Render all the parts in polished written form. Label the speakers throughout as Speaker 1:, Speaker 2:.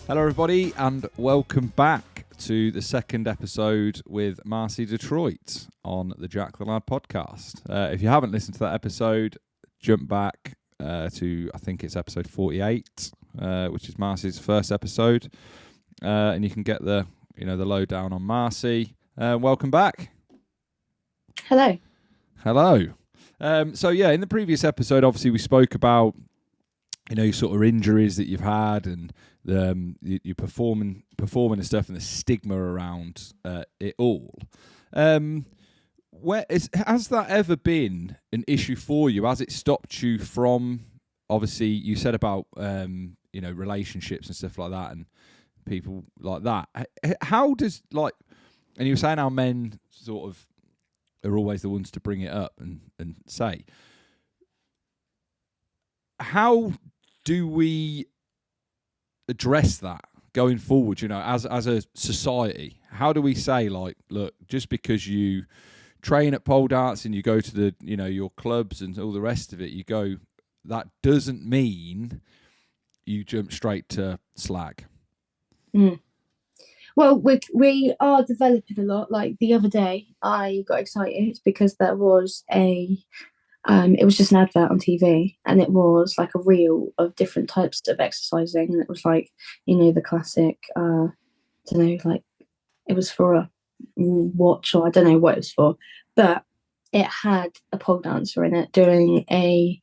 Speaker 1: Hello, everybody, and welcome back to the second episode with Marcie Detroit on the Jack the Lad podcast. If you haven't listened to that episode, jump back to, I think it's episode 48, which is Marcie's first episode, and you can get the lowdown on Marcie. Welcome back.
Speaker 2: Hello.
Speaker 1: Hello. So in the previous episode, obviously we spoke about your sort of injuries that you've had and you performing and stuff, and the stigma around it all. Has that ever been an issue for you? Has it stopped you from, obviously you said about relationships and stuff like that and people like that? How does, and you were saying how men sort of are always the ones to bring it up and say, how do we address that going forward, as a society? How do we say, look, just because you train at pole dance and you go to the, your clubs and all the rest of it, that doesn't mean you jump straight to slag?
Speaker 2: Well, we are developing a lot. Like the other day, I got excited because there was it was just an advert on TV, and it was like a reel of different types of exercising, and it was like, the classic, it was for a watch, or I don't know what it was for, but it had a pole dancer in it doing a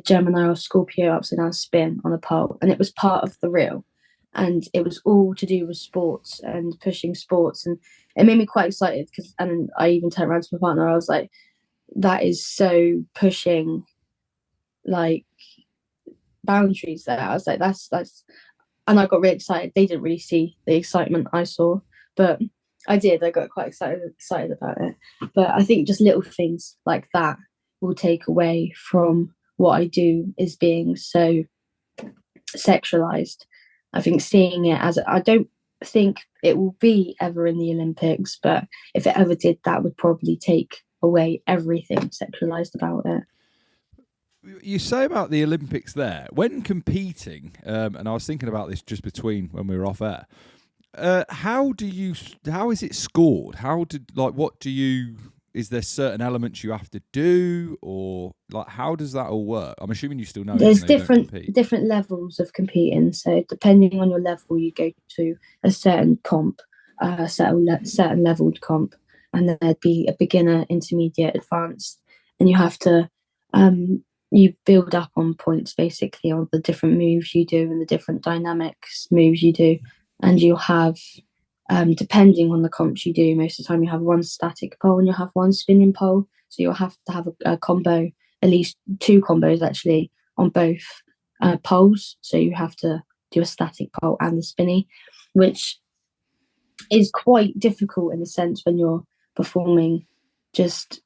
Speaker 2: Gemini or Scorpio upside down spin on a pole, and it was part of the reel, and it was all to do with sports and pushing sports, and it made me quite excited and I even turned around to my partner. I was like, that is so pushing like boundaries there. I was like, that's and I got really excited. They didn't really see the excitement I saw, but I did. I got quite excited about it. But I think just little things like that will take away from what I do is being so sexualized. I think seeing it as I don't think it will be ever in the Olympics, but if it ever did, that would probably take away everything sexualized about it.
Speaker 1: You say about the Olympics there, when competing, and I was thinking about this just between when we were off air, how is it scored? Is there certain elements you have to do, or how does that all work? I'm assuming you still know.
Speaker 2: There's different levels of competing, so depending on your level, you go to a certain comp, certain leveled comp, and then there'd be a beginner, intermediate, advanced, and you have to you build up on points basically on the different moves you do and the different dynamics moves you do, and you'll have depending on the comps you do, most of the time you have one static pole and you'll have one spinning pole, so you'll have to have a combo, at least two combos actually on both poles, so you have to do a static pole and the spinny, which is quite difficult in a sense when you're performing just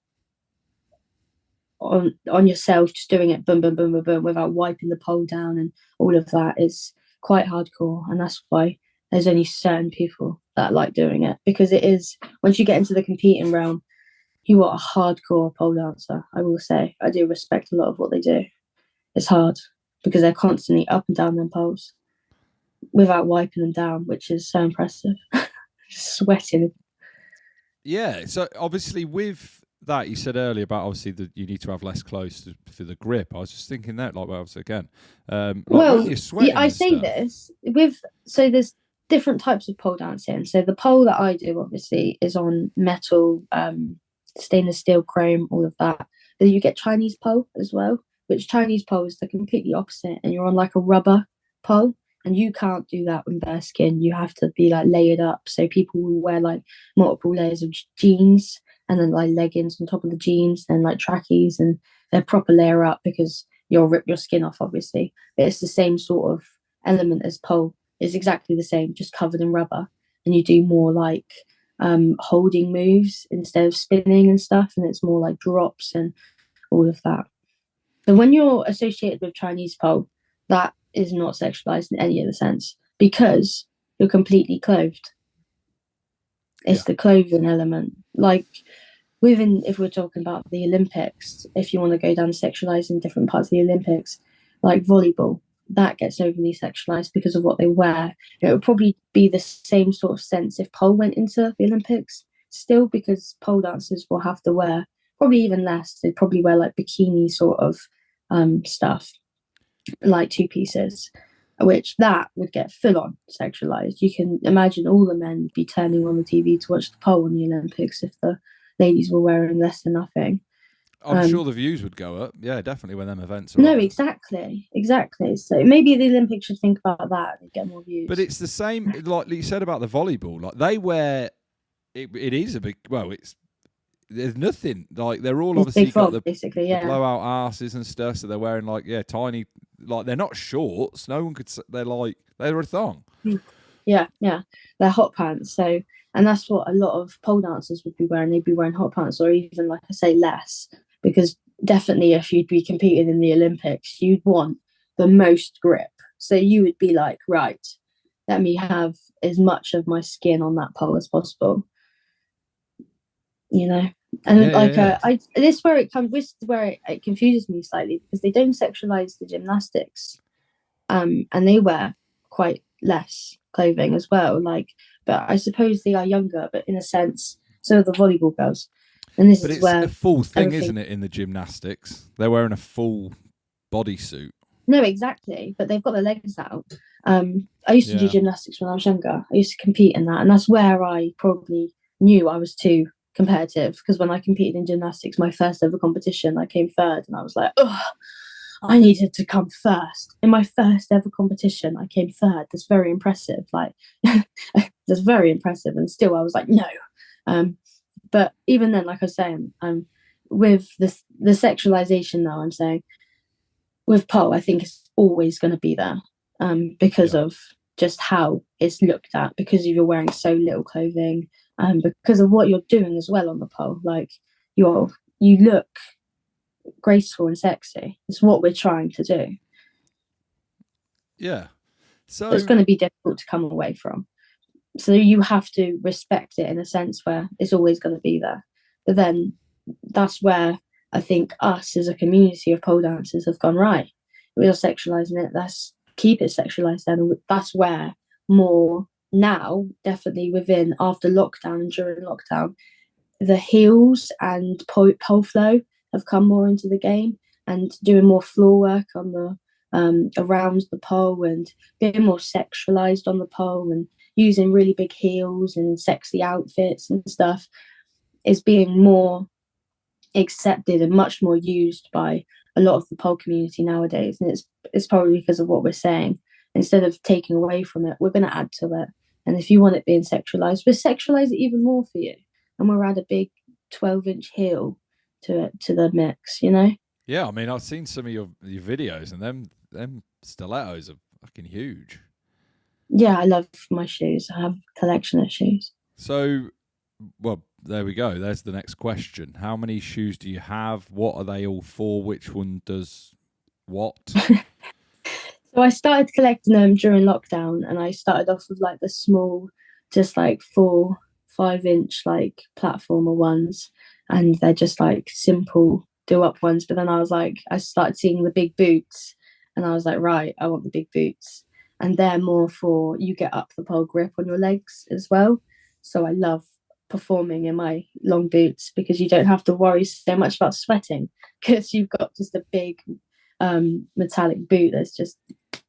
Speaker 2: on yourself, just doing it boom boom boom boom boom without wiping the pole down, and all of that is quite hardcore, and that's why there's only certain people that like doing it, because it is, once you get into the competing realm, you are a hardcore pole dancer. I will say I do respect a lot of what they do. It's hard because they're constantly up and down them poles without wiping them down, which is so impressive. Sweating.
Speaker 1: Yeah, so obviously with that, you said earlier about obviously that you need to have less clothes for the grip. I was just thinking that, again.
Speaker 2: I say this so there's different types of pole dancing. So the pole that I do obviously is on metal, stainless steel, chrome, all of that. Then you get Chinese pole as well, which Chinese pole is the completely opposite, and you're on like a rubber pole. And you can't do that with bare skin. You have to be layered up. So people will wear multiple layers of jeans, and then leggings on top of the jeans, and trackies, and they're proper layer up because you'll rip your skin off, obviously. But it's the same sort of element as pole. It's exactly the same, just covered in rubber. And you do more holding moves instead of spinning and stuff. And it's more drops and all of that. But when you're associated with Chinese pole, that is not sexualized in any other sense because you're completely clothed. It's the clothing element. If we're talking about the Olympics, if you want to go down sexualizing different parts of the Olympics, like volleyball, that gets overly sexualized because of what they wear. It would probably be the same sort of sense if pole went into the Olympics still, because pole dancers will have to wear probably even less. They'd probably wear like bikini sort of stuff, like two pieces, which that would get full on sexualized. You can imagine all the men be turning on the TV to watch the pole in the Olympics if the ladies were wearing less than nothing.
Speaker 1: I'm sure the views would go up. Yeah, definitely when them events are
Speaker 2: no,
Speaker 1: on.
Speaker 2: exactly. So maybe the Olympics should think about that and get more views.
Speaker 1: But it's the same, like you said about the volleyball. Like they wear, it is a big. Well, there's nothing like they're all
Speaker 2: it's
Speaker 1: obviously got
Speaker 2: basically,
Speaker 1: the blowout asses and stuff. So they're wearing like tiny, like they're not shorts. No one could. They're a thong.
Speaker 2: Yeah, they're hot pants. So, and that's what a lot of pole dancers would be wearing. They'd be wearing hot pants, or even, like I say, less, because definitely if you'd be competing in the Olympics, you'd want the most grip. So you would be like, right, let me have as much of my skin on that pole as possible. And this is where it comes. This is where it confuses me slightly, because they don't sexualize the gymnastics, and they wear quite less clothing as well. But I suppose they are younger, but in a sense, so are the volleyball girls. And this is where
Speaker 1: a full thing, isn't it? In the gymnastics, they're wearing a full bodysuit.
Speaker 2: No, exactly. But they've got their legs out. I used to do gymnastics when I was younger. I used to compete in that, and that's where I probably knew I was too competitive, because when I competed in gymnastics, my first ever competition, I came third, and I was like, oh, I needed to come first. In my first ever competition, I came third. That's very impressive. That's very impressive. And still, I was like, no. But even then, like I was saying, with the sexualization now, I'm saying with pole, I think it's always going to be there, because of just how it's looked at, because you're wearing so little clothing, because of what you're doing as well on the pole. Like you look graceful and sexy. It's what we're trying to do.
Speaker 1: Yeah. So
Speaker 2: it's going to be difficult to come away from. So you have to respect it in a sense where it's always going to be there. But then that's where I think us as a community of pole dancers have gone, right, we are sexualizing it. Let's keep it sexualized then. And that's where more now, definitely within after lockdown and during lockdown, the heels and pole flow have come more into the game, and doing more floor work on the around the pole, and being more sexualized on the pole, and using really big heels and sexy outfits and stuff is being more accepted and much more used by a lot of the pole community nowadays. And it's probably because of what we're saying. Instead of taking away from it, we're going to add to it. And if you want it being sexualized, we'll sexualize it even more for you. And we'll add a big 12-inch heel to the mix,
Speaker 1: Yeah, I mean, I've seen some of your videos, and them stilettos are fucking huge.
Speaker 2: Yeah, I love my shoes. I have a collection of shoes.
Speaker 1: So, well, there we go. There's the next question. How many shoes do you have? What are they all for? Which one does what?
Speaker 2: So I started collecting them during lockdown, and I started off with like the small, just like 4-5 inch like platformer ones, and they're just like simple do up ones. But then I started seeing the big boots, and I was like, right, I want the big boots, and they're more for you get up the pole grip on your legs as well. So I love performing in my long boots because you don't have to worry so much about sweating, because you've got just a big metallic boot that's just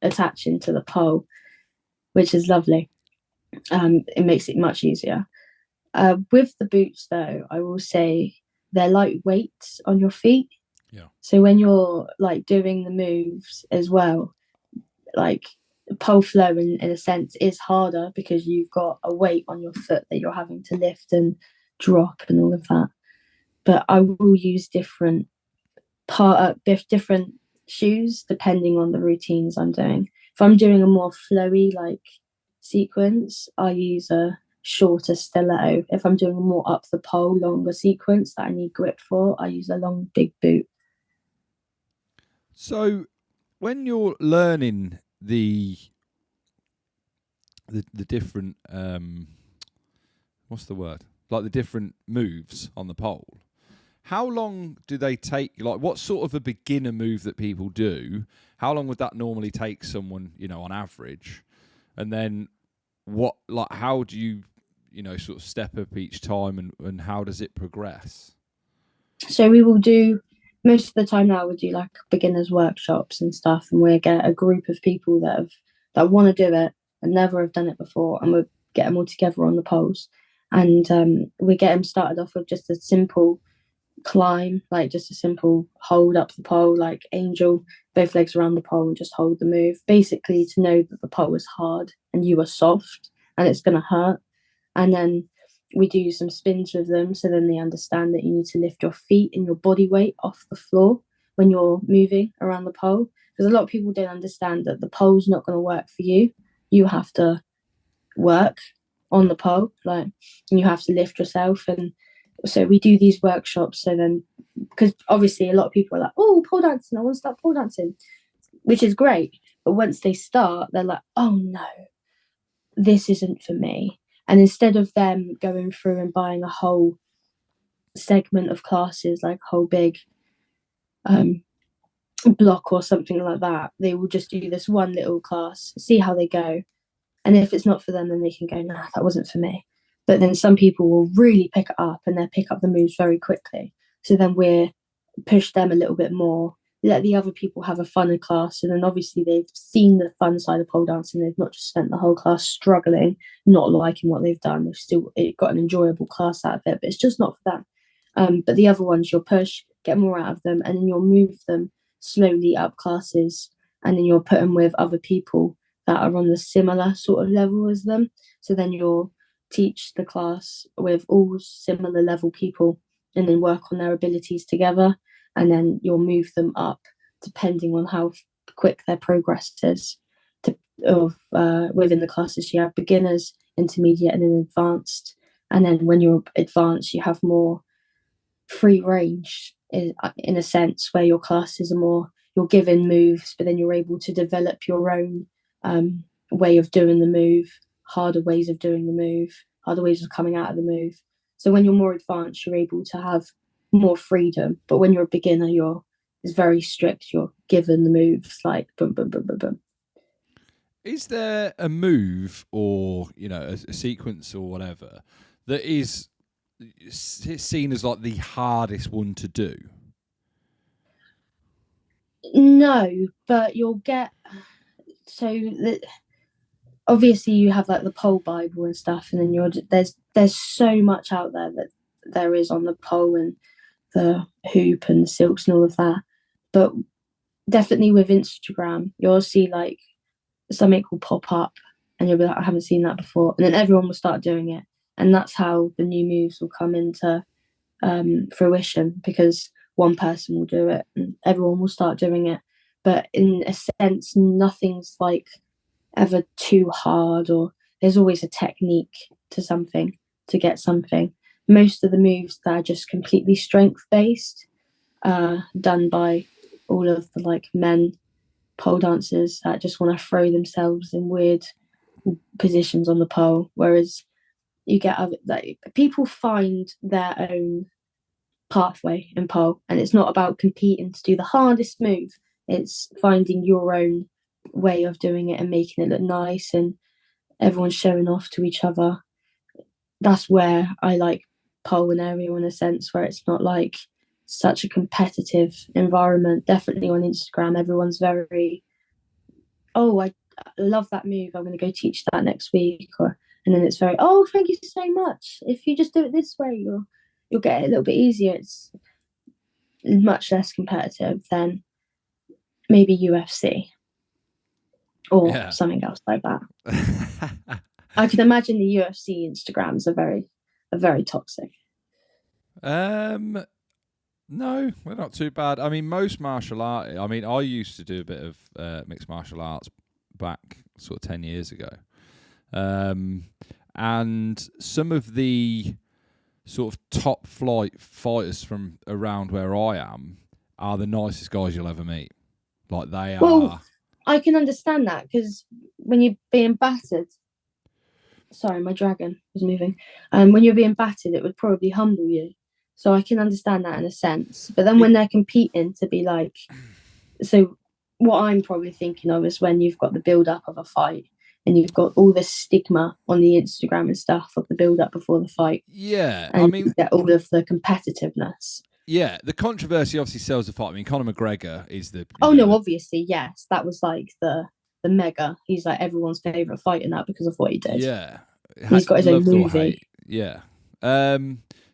Speaker 2: attaching to the pole, which is lovely. It makes it much easier. With the boots, though, I will say they're lightweight on your feet.
Speaker 1: Yeah.
Speaker 2: So when you're like doing the moves as well, like pole flow in a sense is harder because you've got a weight on your foot that you're having to lift and drop and all of that. But I will use different shoes depending on the routines I'm doing. If I'm doing a more flowy like sequence, I use a shorter stiletto. If I'm doing a more up the pole, longer sequence that I need grip for, I use a long big boot.
Speaker 1: So when you're learning the different what's the word? Like the different moves on the pole, How long do they take? Like, what sort of a beginner move that people do? How long would that normally take someone, on average? And then how do you, sort of step up each time, and how does it progress?
Speaker 2: So we will do most of the time now. We do like beginners workshops and stuff, and we get a group of people that want to do it and never have done it before, and we get them all together on the poles, and we get them started off with just a simple climb, like just a simple hold up the pole, like angel, both legs around the pole and just hold the move. Basically, to know that the pole is hard and you are soft and it's going to hurt. And then we do some spins with them, so then they understand that you need to lift your feet and your body weight off the floor when you're moving around the pole. Because a lot of people don't understand that the pole's not going to work for you. You have to work on the pole, like, and you have to lift yourself. And so we do these workshops. So then, because obviously a lot of people are like, oh, pole dancing, I want to start pole dancing, which is great. But once they start, they're like, oh no, this isn't for me. And instead of them going through and buying a whole segment of classes, like a whole big block or something like that, they will just do this one little class, see how they go. And if it's not for them, then they can go, nah, that wasn't for me. But then some people will really pick it up, and they'll pick up the moves very quickly. So then we're push them a little bit more, let the other people have a funner class. And then obviously they've seen the fun side of pole dancing. They've not just spent the whole class struggling, not liking what they've done. They've still got an enjoyable class out of it, but it's just not for them. But the other ones, you'll push, get more out of them, and then you'll move them slowly up classes. And then you'll put them with other people that are on the similar sort of level as them. So then you'll teach the class with all similar level people and then work on their abilities together. And then you'll move them up depending on how quick their progress is. Within the classes, you have beginners, intermediate, and then advanced. And then when you're advanced, you have more free range in a sense, where your classes are more, you're given moves, but then you're able to develop your own way of doing the move, harder ways of doing the move, harder ways of coming out of the move. So when you're more advanced, you're able to have more freedom. But when you're a beginner, it's very strict. You're given the moves, like boom, boom, boom, boom, boom.
Speaker 1: Is there a move or a sequence or whatever that is seen as like the hardest one to do?
Speaker 2: No, but you'll get obviously you have like the pole Bible and stuff, and then there's so much out there that there is on the pole and the hoop and the silks and all of that. But definitely with Instagram, you'll see like something will pop up and you'll be like, I haven't seen that before. And then everyone will start doing it. And that's how the new moves will come into fruition, because one person will do it and everyone will start doing it. But in a sense, nothing's like ever too hard, or there's always a technique to something to get something. Most of the moves that are just completely strength based, done by all of the like men pole dancers that just want to throw themselves in weird positions on the pole. Whereas you get other, like, people find their own pathway in pole, and it's not about competing to do the hardest move. It's finding your own way of doing it and making it look nice, and everyone's showing off to each other. That's where I like pole and aerial, in a sense, where it's not like such a competitive environment. Definitely on Instagram, everyone's very, oh, I love that move, I'm going to go teach that next week. And then it's very, oh, thank you so much. If you just do it this way, you'll get it a little bit easier. It's much less competitive than maybe UFC or something else like that. I can imagine the UFC Instagrams are very toxic.
Speaker 1: No, they're not too bad. I mean, most martial art. I mean, I used to do a bit of mixed martial arts back sort of 10 years ago, and some of the sort of top flight fighters from around where I am are the nicest guys you'll ever meet. Like, they are.
Speaker 2: Well, I can understand that, because when you're being battered, sorry, my dragon was moving. When you're being battered, it would probably humble you. So I can understand that in a sense. But then when they're competing to be like, so what I'm probably thinking of is when you've got the build up of a fight and you've got all this stigma on the Instagram and stuff of the build up before the fight.
Speaker 1: Yeah,
Speaker 2: and you get all of the competitiveness.
Speaker 1: Yeah, the controversy obviously sells the fight. I mean, Conor McGregor is the.
Speaker 2: Obviously, yes, that was like the mega. He's like everyone's favorite fighter now because of what he did.
Speaker 1: Yeah,
Speaker 2: he's got his own movie.
Speaker 1: Yeah,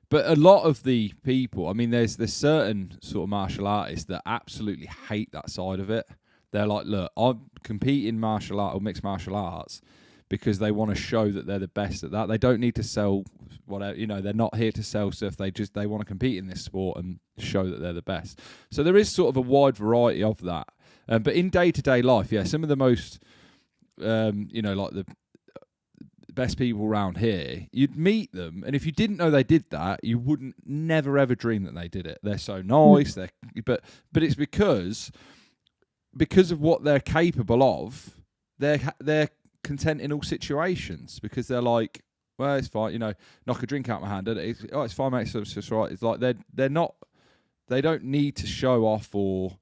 Speaker 1: but a lot of the people, I mean, there's certain sort of martial artists that absolutely hate that side of it. They're like, look, I compete in martial art or mixed martial arts because they want to show that they're the best at that. They don't need to sell whatever, they're not here to sell stuff. They want to compete in this sport and show that they're the best. So there is sort of a wide variety of that. But in day-to-day life, yeah, some of the most, like the best people around here, you'd meet them, and if you didn't know they did that, you wouldn't never ever dream that they did it. They're so nice, but it's because of what they're capable of. They're content in all situations because they're like, well, it's fine, knock a drink out my hand. It's fine, mate. So it's just right. It's like they're not. They don't need to show off or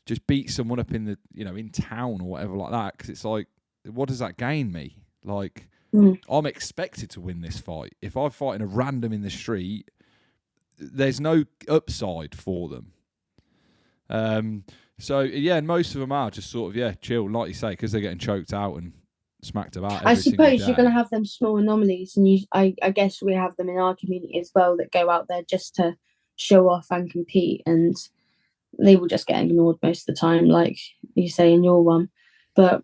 Speaker 1: just beat someone up in the in town or whatever like that, because it's like, what does that gain me? Like, I'm expected to win this fight. If I'm fighting a random in the street, there's no upside for them. So yeah, and most of them are just sort of chill, like you say, because they're getting choked out and smacked about.
Speaker 2: I suppose you're going to have them small anomalies, and I guess we have them in our community as well that go out there just to show off and compete, and they will just get ignored most of the time, like you say in your one. But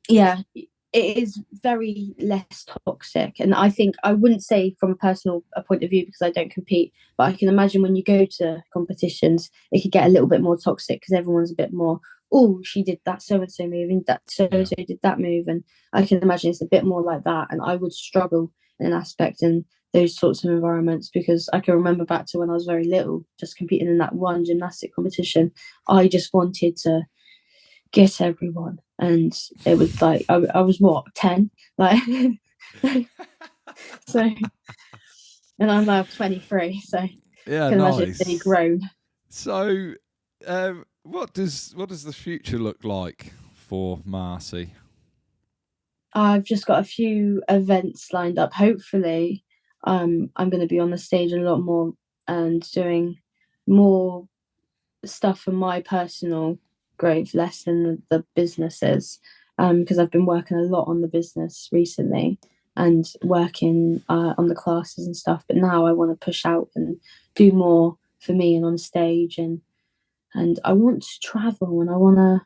Speaker 2: yeah, it is very less toxic, and I think I wouldn't say from a personal point of view because I don't compete, but I can imagine when you go to competitions it could get a little bit more toxic because everyone's a bit more, oh, she did that so-and-so move and that so-and-so did that move, and I can imagine it's a bit more like that, and I would struggle in an aspect in those sorts of environments because I can remember back to when I was very little, just competing in that one gymnastic competition. I just wanted to get everyone, and it was like I was what, 10, like so, and I'm now 23, so
Speaker 1: yeah,
Speaker 2: can
Speaker 1: nice.
Speaker 2: imagine they've grown.
Speaker 1: So what does the future look like for Marcie?
Speaker 2: I've just got a few events lined up. Hopefully I'm going to be on the stage a lot more and doing more stuff for my personal growth, less than the businesses, because I've been working a lot on the business recently and working on the classes and stuff, but now I want to push out and do more for me and on stage, and I want to travel, and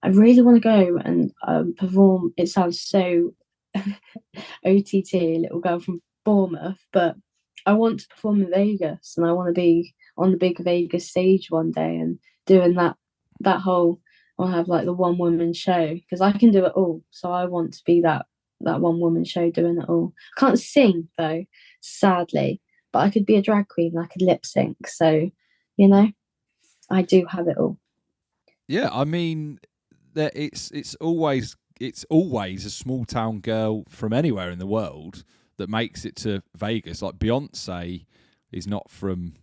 Speaker 2: I really want to go and perform. It sounds so OTT, little girl from Bournemouth, but I want to perform in Vegas, and I want to be on the big Vegas stage one day and doing that whole, I'll have like the one woman show because I can do it all. So I want to be that one woman show doing it all. I can't sing though, sadly, but I could be a drag queen and I could lip sync. So, I do have it all.
Speaker 1: Yeah, I mean, it's always a small town girl from anywhere in the world that makes it to Vegas. Like Beyonce is not from,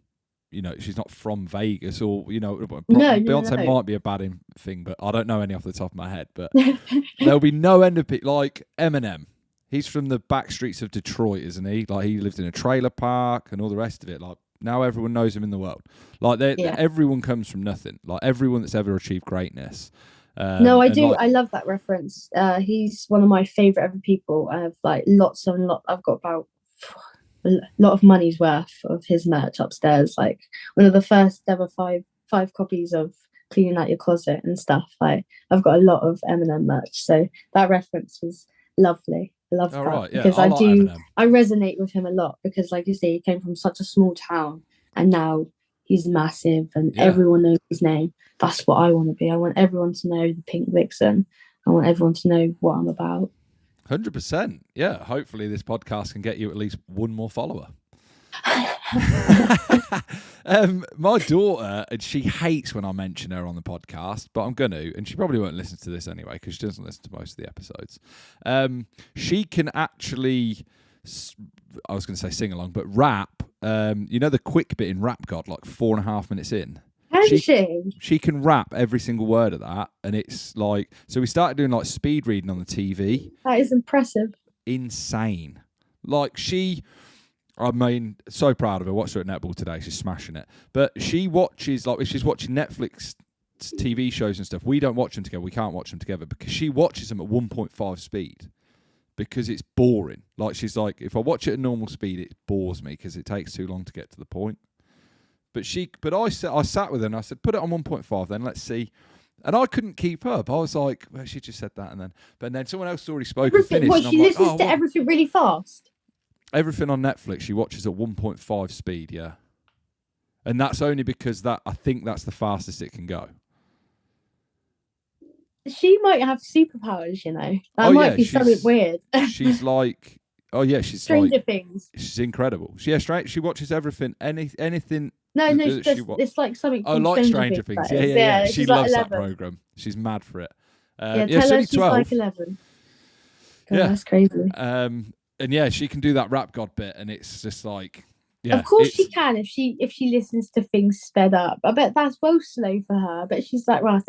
Speaker 1: she's not from Vegas, or Beyonce might be a bad thing, but I don't know any off the top of my head. But there'll be no end of people like Eminem. He's from the back streets of Detroit, isn't he? Like he lived in a trailer park and all the rest of it. Like now everyone knows him in the world. Like everyone comes from nothing. Like everyone that's ever achieved greatness.
Speaker 2: No, I do. I love that reference. He's one of my favorite ever people. I have like lots. I've got about a lot of money's worth of his merch upstairs. Like one of the first ever five copies of Cleaning Out Your Closet and stuff. Like I've got a lot of Eminem merch. So that reference was lovely. I love that
Speaker 1: right, yeah,
Speaker 2: because
Speaker 1: I like Eminem.
Speaker 2: I resonate with him a lot because, like you say, he came from such a small town and now he's massive and everyone knows his name. That's what I want to be. I want everyone to know the Pink Vixen. I want everyone to know what I'm about.
Speaker 1: 100%. Yeah. Hopefully this podcast can get you at least one more follower. My daughter, and she hates when I mention her on the podcast, but I'm going to, and she probably won't listen to this anyway because she doesn't listen to most of the episodes. She can actually, I was going to say sing along, but rap you know, the quick bit in Rap God, like 4.5 minutes in.
Speaker 2: Can she?
Speaker 1: She can rap every single word of that, and it's like, so we started doing like speed reading on the TV.
Speaker 2: That is impressive.
Speaker 1: Insane. Like I mean, so proud of her. Watched her at netball today. She's smashing it. But she watches, like, if she's watching Netflix TV shows and stuff, we don't watch them together. We can't watch them together because she watches them at 1.5 speed because it's boring. Like, she's like, if I watch it at normal speed, it bores me because it takes too long to get to the point. But I sat with her and I said, put it on 1.5 then, let's see. And I couldn't keep up. I was like, well, she just said that, but then someone else already spoke and finished.
Speaker 2: What, she listens to everything really fast?
Speaker 1: Everything on Netflix she watches at 1.5 speed, yeah. And that's only because I think that's the fastest it can go.
Speaker 2: She might have superpowers, you know. That might be something weird.
Speaker 1: She's like, she's
Speaker 2: Stranger Things.
Speaker 1: She's incredible. She watches everything, anything.
Speaker 2: No, it's like something.
Speaker 1: Oh, like Stranger Things. Yeah. She loves that program. She's mad for it.
Speaker 2: Tell her she's 12. Like 11. God, that's crazy.
Speaker 1: And yeah, she can do that Rap God bit, and it's just like, yeah.
Speaker 2: Of course she can if she listens to things sped up. I bet that's well slow for her. But she's like, well,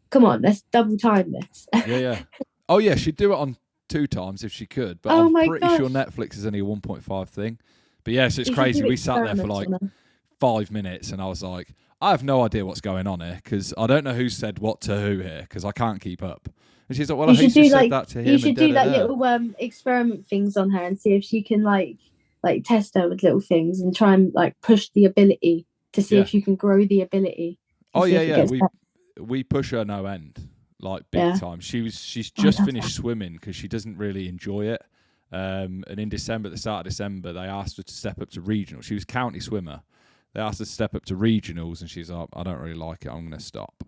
Speaker 2: come on, let's double time this.
Speaker 1: Yeah. Oh yeah, she'd do it on 2 times if she could. But I'm pretty sure Netflix is only a 1.5 thing. But yeah, so it's crazy. We sat there for like 5 minutes, and I was like, I have no idea what's going on here because I don't know who said what to who here because I can't keep up. And she's like, well, I think you said that to him.
Speaker 2: You should do like little experiment things on her and see if she can like test her with little things and try and like push the ability to see if you can grow the ability.
Speaker 1: Oh yeah. We push her no end, like big time. She's just finished swimming because she doesn't really enjoy it. And in December, at the start of December, they asked her to step up to regionals. She was county swimmer. They asked her to step up to regionals, and she's like, I don't really like it. I'm going to stop.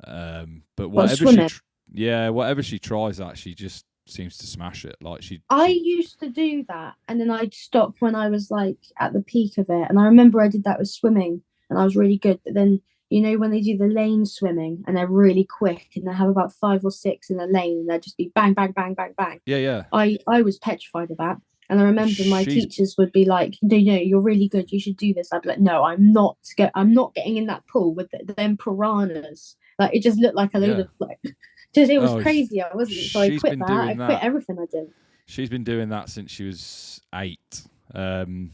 Speaker 1: But whatever she tries at, she just seems to smash it. Like I
Speaker 2: used to do that, and then I'd stop when I was like at the peak of it. And I remember I did that with swimming, and I was really good. But then, you know, when they do the lane swimming and they're really quick and they have about 5 or 6 in a lane and they'll just be bang, bang, bang, bang, bang.
Speaker 1: Yeah.
Speaker 2: I was petrified of that. And I remember my teachers would be like, no, you're really good. You should do this. I'd be like, no, I'm not getting in that pool with them piranhas. Like, it just looked like a load of like, it was crazy. I wasn't, so I quit that. I quit everything I did.
Speaker 1: She's been doing that since she was 8.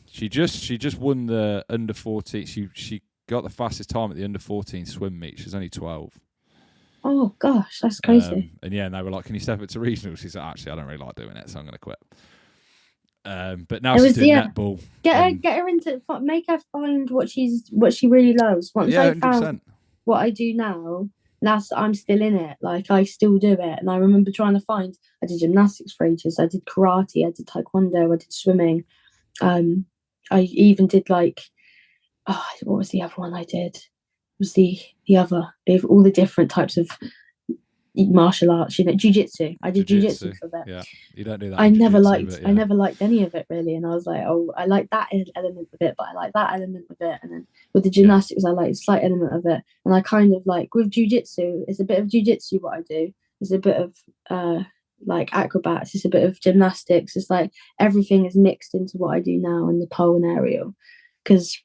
Speaker 1: She just won the under 14. She got the fastest time at the under 14 swim meet. She's only 12.
Speaker 2: Oh gosh, that's crazy.
Speaker 1: And they were like, "Can you step up to regional?" She's like, "Actually, I don't really like doing it, so I'm going to quit." But now she's doing netball.
Speaker 2: Get her into, make her find what she really loves. Once I found what I do now, I'm still in it. Like, I still do it. And I remember trying to find. I did gymnastics for ages. I did karate. I did taekwondo. I did swimming. I even did like. Oh, what was the other one I did? It was the other of all the different types of martial arts, you know, jiu-jitsu. I did jiu-jitsu for a bit.
Speaker 1: Yeah, you don't do that.
Speaker 2: I never liked any of it really, and I was like, oh, I like that element of it, but I like that element of it. And then with the gymnastics, I like a slight element of it, and I kind of like with jiu-jitsu, it's a bit of jiu-jitsu what I do. It's a bit of like acrobats. It's a bit of gymnastics. It's like everything is mixed into what I do now in the pole and aerial, because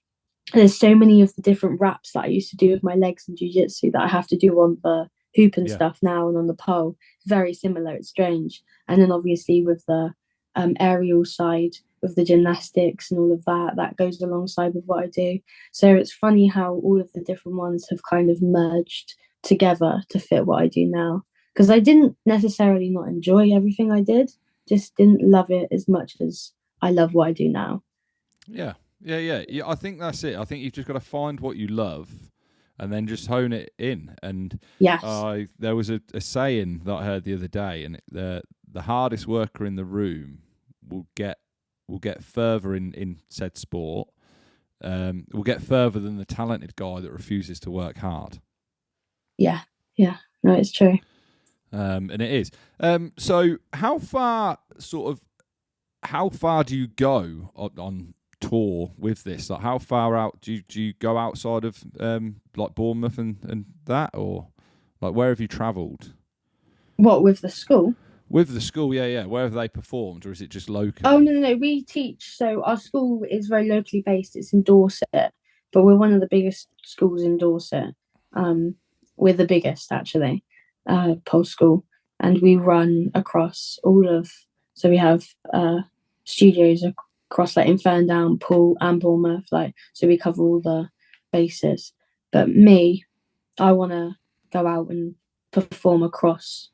Speaker 2: there's so many of the different wraps that I used to do with my legs in jiu-jitsu that I have to do on the hoop and stuff now and on the pole. Very similar. It's strange. And then obviously with the aerial side of the gymnastics and all of that goes alongside with what I do. So it's funny how all of the different ones have kind of merged together to fit what I do now. Because I didn't necessarily not enjoy everything I did, just didn't love it as much as I love what I do now.
Speaker 1: Yeah. I think that's it. I think you've just got to find what you love and then just hone it in. And there was a saying that I heard the other day, and the hardest worker in the room will get further in said sport. Will get further than the talented guy that refuses to work hard. Yeah.
Speaker 2: No, it's true.
Speaker 1: And it is. So how far do you go on tour with this? Like, how far out do you go outside of like Bournemouth and that, or like where have you travelled?
Speaker 2: What, with the school?
Speaker 1: With the school, yeah. Where have they performed, or is it just locally?
Speaker 2: Oh, no. We teach. So our school is very locally based. It's in Dorset, but we're one of the biggest schools in Dorset. We're the biggest, actually, pole school. And we run across all of, so we have studios across like in Ferndown, Poole, and Bournemouth. Like, so we cover all the bases. But me, I want to go out and perform across.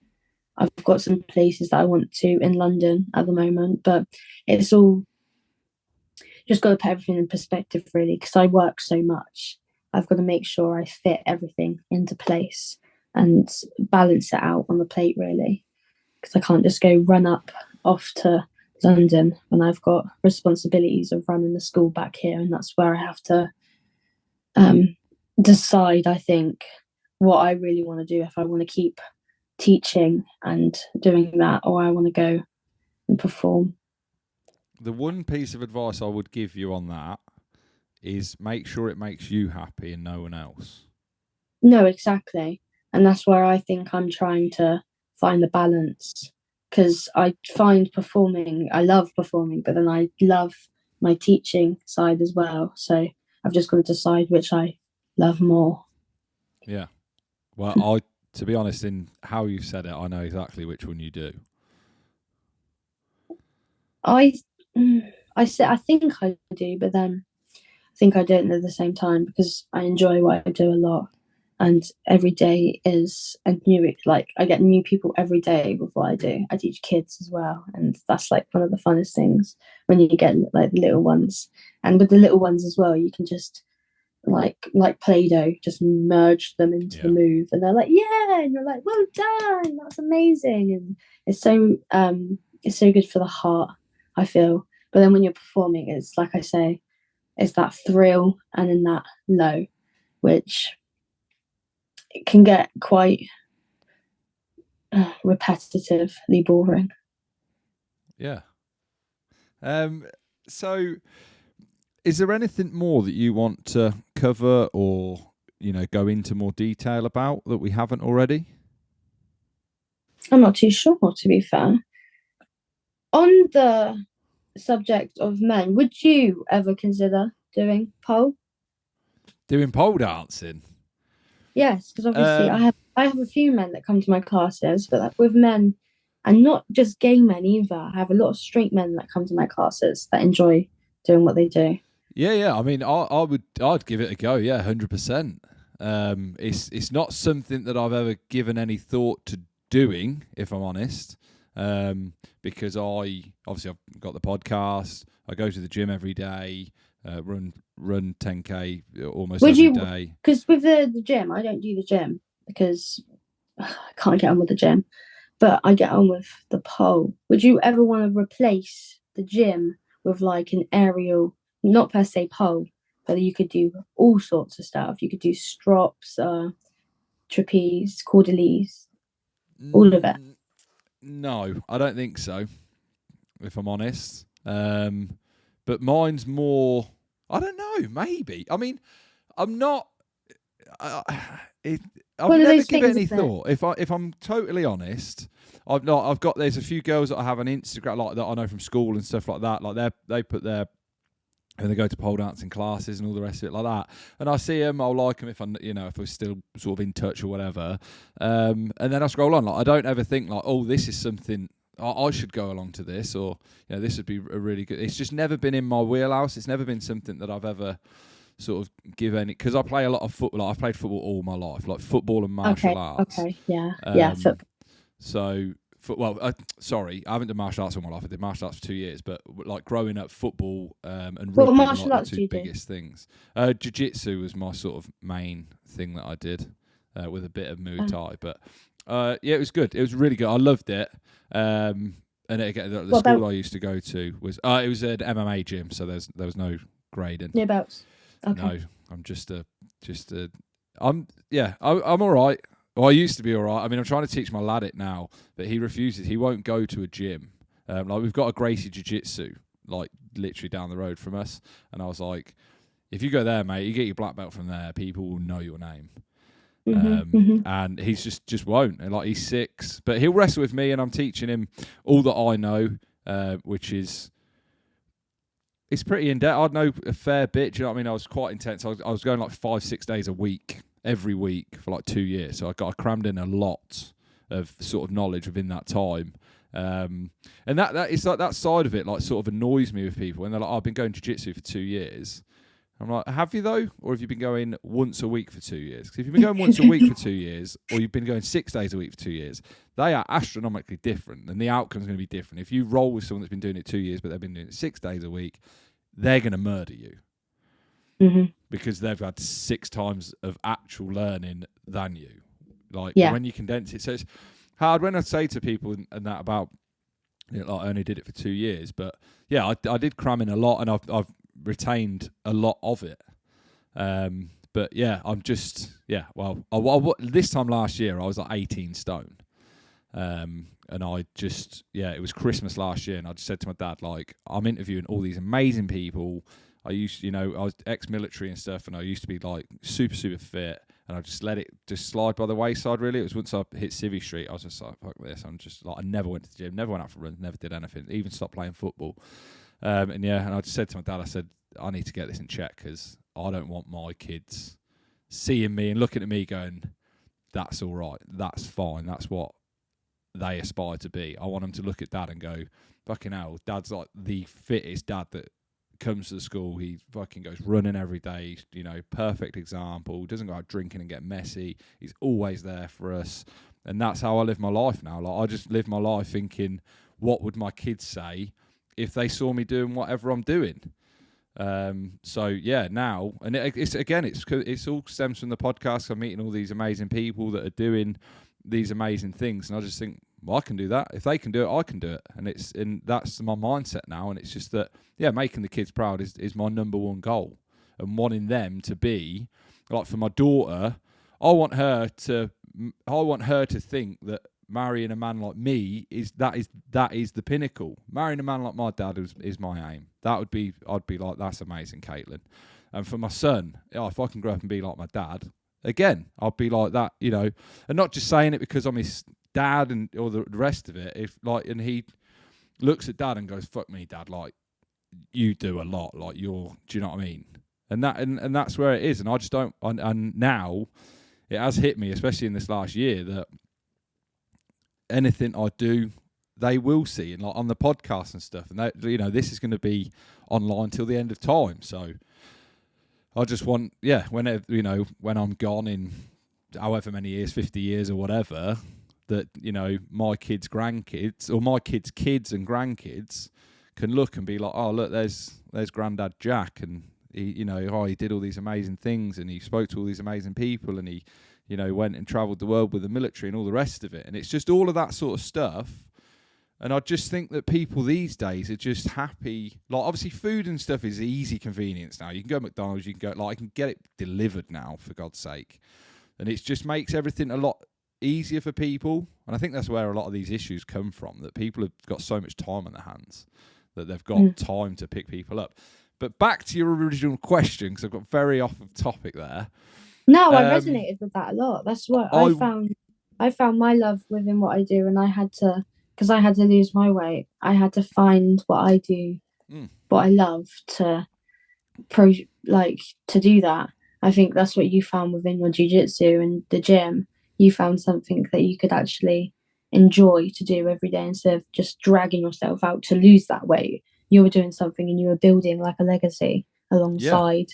Speaker 2: I've got some places that I want to in London at the moment, but it's all just got to put everything in perspective, really, because I work so much. I've got to make sure I fit everything into place and balance it out on the plate, really, because I can't just go run off to London when I've got responsibilities of running the school back here, and that's where I have to decide, I think, what I really want to do, if I want to keep teaching and doing that, or I want to go and perform.
Speaker 1: The one piece of advice I would give you on that is make sure it makes you happy and no one else.
Speaker 2: No, exactly. And that's where I think I'm trying to find the balance, because I find performing, I love performing, but then I love my teaching side as well. So I've just got to decide which I love more.
Speaker 1: Yeah. Well, to be honest, in how you said it, I know exactly which one you do.
Speaker 2: I think I do, but then I think I don't at the same time, because I enjoy what I do a lot, and every day is a new. Like, I get new people every day with what I do. I teach kids as well, and that's like one of the funnest things when you get like the little ones. And with the little ones as well, you can just like Play-Doh, just merge them into the move, and they're like, yeah, and you're like, well done, that's amazing. And it's so good for the heart, I feel. But then when you're performing, it's like I say, it's that thrill and then that low, which it can get quite repetitively boring.
Speaker 1: Yeah. So is there anything more that you want to cover or, go into more detail about that we haven't already?
Speaker 2: I'm not too sure, to be fair. On the subject of men, would you ever consider doing pole?
Speaker 1: Doing pole dancing?
Speaker 2: Yes, because obviously I have a few men that come to my classes, but like with men, and not just gay men either. I have a lot of straight men that come to my classes that enjoy doing what they do.
Speaker 1: Yeah. I mean, I'd give it a go. Yeah, 100%. It's not something that I've ever given any thought to doing, if I'm honest. Because I've got the podcast. I go to the gym every day. Run 10K almost every day.
Speaker 2: Because with the gym, I don't do the gym because I can't get on with the gym, but I get on with the pole. Would you ever want to replace the gym with like an aerial, not per se pole, but you could do all sorts of stuff? You could do strops, trapeze, cordelies, all of it.
Speaker 1: No, I don't think so, if I'm honest. But mine's more, I don't know, maybe. I mean, I'm not. I've never given any thought. If I'm totally honest, I've not. I've got there's a few girls that I have on Instagram like that I know from school and stuff like that. Like they put their and they go to pole dancing classes and all the rest of it like that. And I see them, I'll like them if we're still sort of in touch or whatever. And then I scroll on. Like I don't ever think like, oh, this is something I should go along to this, or this would be a really good. It's just never been in my wheelhouse. It's never been something that I've ever sort of given it, because I play a lot of football. Like, I've played football all my life, like football and martial arts.
Speaker 2: Okay, yeah,
Speaker 1: So, sorry, I haven't done martial arts all my life. I did martial arts for 2 years, but like growing up, football and rugby were like the two biggest things. Jiu-jitsu was my sort of main thing that I did, with a bit of Muay Thai. But it was good. It was really good. I loved it. And again, the school I used to go to was it was an MMA gym, so there was no grading.
Speaker 2: No belts. Okay.
Speaker 1: No, I'm I'm all right. Well, I used to be all right. I mean, I'm trying to teach my lad it now, but he refuses. He won't go to a gym. Like, we've got a Gracie Jiu-Jitsu, like, literally down the road from us. And I was like, if you go there, mate, you get your black belt from there, people will know your name. And he's just won't. And like, he's 6, but he'll wrestle with me, and I'm teaching him all that I know, which is, it's pretty in depth. I know a fair bit. Do you know what I mean? I was quite intense. I was going like 5-6 days a week, every week for like 2 years. So I crammed in a lot of sort of knowledge within that time. And that is like, that side of it like sort of annoys me with people when they're like, oh, I've been going jiu-jitsu for 2 years. I'm like, have you though? Or have you been going once a week for 2 years? Because if you've been going once a week for 2 years, or you've been going 6 days a week for 2 years, they are astronomically different, and the outcome's going to be different. If you roll with someone that's been doing it 2 years, but they've been doing it 6 days a week, they're going to murder you. Because they've had 6 times of actual learning than you. Like, when you condense it. So it's hard when I say to people and that about, you know, like, I only did it for 2 years, but yeah, I did cram in a lot, and I've retained a lot of it. But yeah, I'm just, this time last year I was like 18 stone. And I just, it was Christmas last year, and I just said to my dad, like, I'm interviewing all these amazing people. I was ex-military and stuff, and I used to be like super, super fit, and I just let it just slide by the wayside, really. It was once I hit Civvy Street, I was just like, fuck this. I'm just like, I never went to the gym, never went out for runs, never did anything, even stopped playing football. And I just said to my dad, I said, I need to get this in check, because I don't want my kids seeing me and looking at me going, that's all right, that's fine, that's what they aspire to be. I want them to look at dad and go, fucking hell, dad's like the fittest dad that comes to the school. He fucking goes running every day, you know, perfect example, doesn't go out drinking and get messy. He's always there for us. And that's how I live my life now. Like, I just live my life thinking, what would my kids say if they saw me doing whatever I'm doing? So yeah, now, and it's all stems from the podcast. I'm meeting all these amazing people that are doing these amazing things, and I just think, well, I can do that. If they can do it, I can do it. And that's my mindset now. And it's just that, making the kids proud is my number one goal, and wanting them to be like, for my daughter, I want her to think that marrying a man like me is the pinnacle. Marrying a man like my dad is my aim. I'd be like, that's amazing, Caitlin. And for my son, if I can grow up and be like my dad, again, I'd be like that, you know. And not just saying it because I'm his dad and or the rest of it. And he looks at dad and goes, "Fuck me, dad. Like, you do a lot. Like, do you know what I mean?" And that's where it is. And I just don't. And now it has hit me, especially in this last year, that anything I do, they will see, and like on the podcast and stuff. And that, you know, this is going to be online till the end of time. So I just want, whenever, you know, when I'm gone in however many years, 50 years or whatever, that, you know, my kids' grandkids, or my kids' kids and grandkids can look and be like, oh, look, there's Granddad Jack, and he, you know, he did all these amazing things, and he spoke to all these amazing people, and he, you know, went and travelled the world with the military and all the rest of it. And it's just all of that sort of stuff. And I just think that people these days are just happy. Like, obviously, food and stuff is easy convenience now. You can go to McDonald's, you can go, like, I can get it delivered now, for God's sake. And it just makes everything a lot easier for people. And I think that's where a lot of these issues come from, that people have got so much time on their hands that they've got time to pick people up. But back to your original question, because I've got very off of topic there.
Speaker 2: No, I resonated with that a lot. That's what I found. I found my love within what I do, and I had to, because I had to lose my weight, I had to find what I do, what I love to do that. I think that's what you found within your jiu-jitsu and the gym. You found something that you could actually enjoy to do every day, instead of just dragging yourself out to lose that weight. You were doing something, and you were building like a legacy alongside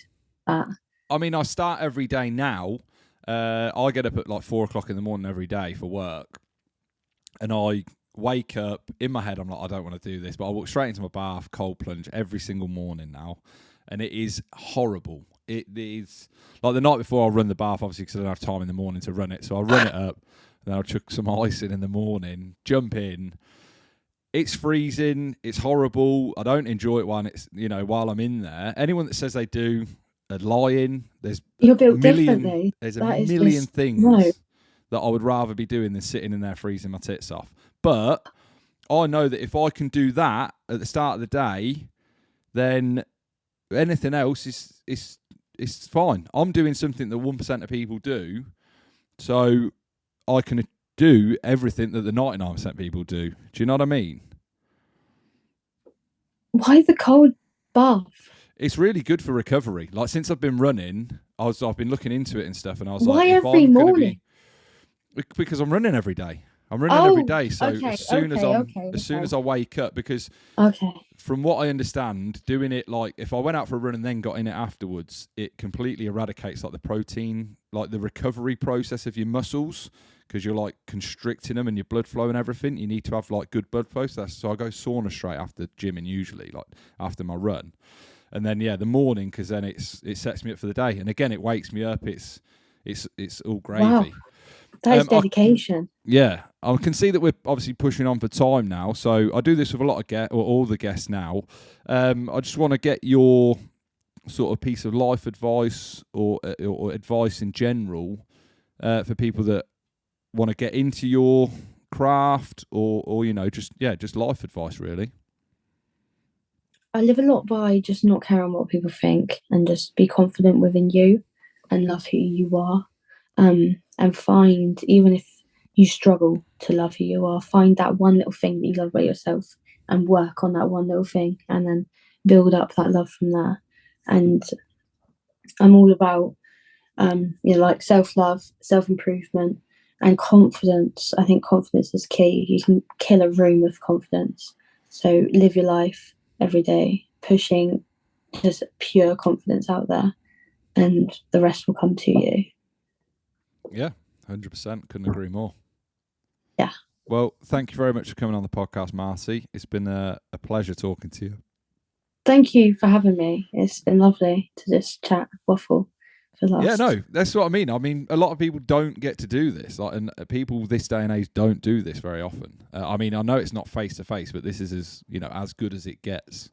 Speaker 2: that.
Speaker 1: I mean, I start every day now. I get up at like 4:00 in the morning every day for work, and I wake up in my head. I'm like, I don't want to do this, but I walk straight into my bath, cold plunge every single morning now, and it is horrible. It is like the night before, I'll run the bath, obviously, because I don't have time in the morning to run it. So I'll run it up, and then I'll chuck some ice in the morning, jump in. It's freezing. It's horrible. I don't enjoy it while I'm in there. Anyone that says they do are lying.
Speaker 2: You're built differently.
Speaker 1: There's a million things that I would rather be doing than sitting in there freezing my tits off. But I know that if I can do that at the start of the day, then anything else is fine. I'm doing something that 1% of people do, So I can do everything that the 99% people do. Do you know what I mean?
Speaker 2: Why the cold bath?
Speaker 1: It's really good for recovery. Like, since I've been running, I've been looking into it and stuff, and I was
Speaker 2: Why
Speaker 1: like, if
Speaker 2: every
Speaker 1: I'm going to
Speaker 2: morning?
Speaker 1: because I'm running every day. I'm running every day. So
Speaker 2: okay,
Speaker 1: as soon as I wake up, because
Speaker 2: okay,
Speaker 1: from what I understand, doing it, like, if I went out for a run and then got in it afterwards, it completely eradicates like the protein, like the recovery process of your muscles, because you're like constricting them and your blood flow and everything. You need to have like good blood flow. So I go sauna straight after gymming, usually like after my run. And then the morning, because then it sets me up for the day. And again, it wakes me up. It's all gravy.
Speaker 2: Wow, that is dedication.
Speaker 1: I can see that we're obviously pushing on for time now. So I do this with a lot of all the guests now. I just want to get your sort of piece of life advice or advice in general for people that want to get into your craft or just life advice, really.
Speaker 2: I live a lot by just not caring what people think and just be confident within you and love who you are. And find, even if you struggle to love who you are, find that one little thing that you love about yourself and work on that one little thing and then build up that love from there. And I'm all about, like self-love, self-improvement and confidence. I think confidence is key. You can kill a room with confidence. So live your life every day, pushing just pure confidence out there, and the rest will come to you.
Speaker 1: Yeah, 100%. Couldn't agree more.
Speaker 2: Yeah.
Speaker 1: Well, thank you very much for coming on the podcast, Marcie. It's been a pleasure talking to you.
Speaker 2: Thank you for having me. It's been lovely to just chat, waffle.
Speaker 1: Yeah, no, that's what I mean. I mean, a lot of people don't get to do this, and people this day and age don't do this very often. I mean, I know it's not face to face, but this is as good as it gets.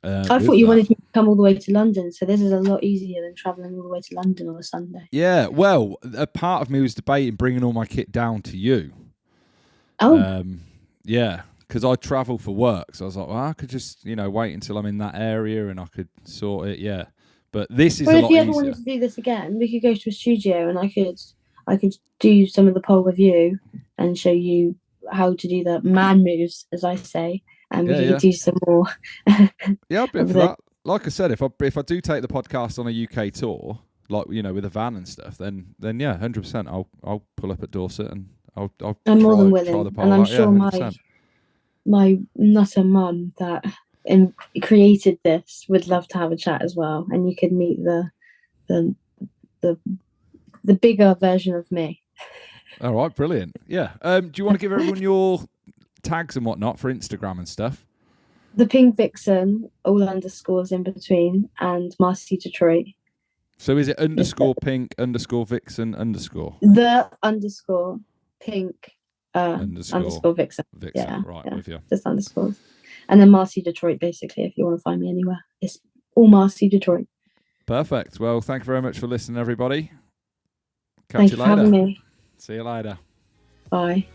Speaker 2: I thought you wanted me to come all the way to London, so this is a lot easier than travelling all the way to London on a Sunday.
Speaker 1: Yeah, well, a part of me was debating bringing all my kit down to you.
Speaker 2: Oh.
Speaker 1: Yeah, because I travel for work, so I was like, well, I could just wait until I'm in that area and I could sort it. Yeah. But this is a lot easier.
Speaker 2: If you ever wanted to do this again, we could go to a studio and I could do some of the pole with you and show you how to do the man moves, as I say, and we could do some more.
Speaker 1: Yeah, I'd be up for that. Like I said, if I do take the podcast on a UK tour, like with a van and stuff, then yeah, 100%. I'll pull up at Dorset and I'm
Speaker 2: more than willing, and I'm sure my nutter mum that created this would love to have a chat as well, and you could meet the bigger version of me.
Speaker 1: All right, brilliant. Yeah. Do you want to give everyone your tags and whatnot for Instagram and stuff?
Speaker 2: The Pink Vixen, all underscores in between, and Marcie Detroit.
Speaker 1: So is it _pink _vixen _
Speaker 2: the _ pink _ vixen?
Speaker 1: Yeah, right, with you.
Speaker 2: Just underscores. And then Marcie Detroit, basically, if you want to find me anywhere. It's all Marcie Detroit.
Speaker 1: Perfect. Well, thank you very much for listening, everybody.
Speaker 2: Catch you later. Thank you for having me.
Speaker 1: See you later.
Speaker 2: Bye.